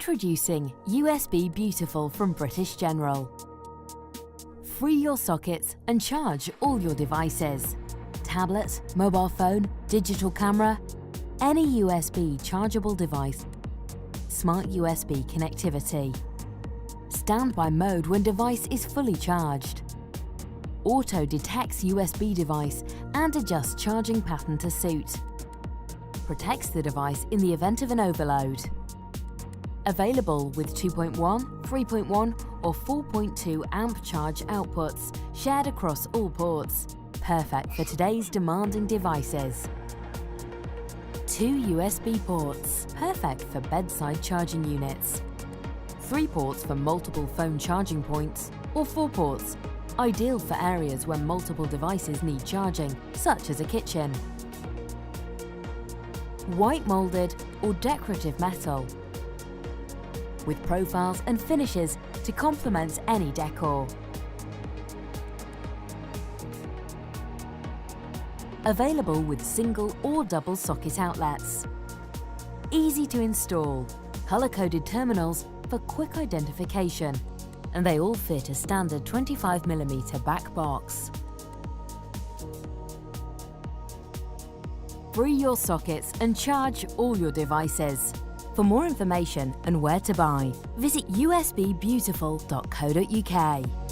Introducing USB Beautiful from British General. Free your sockets and charge all your devices. Tablet, mobile phone, digital camera, any USB chargeable device. Smart USB connectivity. Standby mode when device is fully charged. Auto detects USB device and adjusts charging pattern to suit. Protects the device in the event of an overload. Available with 2.1, 3.1 or 4.2 amp charge outputs shared across all ports. Perfect for today's demanding devices. 2 USB ports, perfect for bedside charging units. 3 ports for multiple phone charging points, or 4 ports, ideal for areas where multiple devices need charging, such as a kitchen. White molded or decorative metal, with profiles and finishes to complement any decor. Available with single or double socket outlets. Easy to install, color-coded terminals for quick identification, and they all fit a standard 25mm back box. Free your sockets and charge all your devices. For more information and where to buy, visit usbbeautiful.co.uk.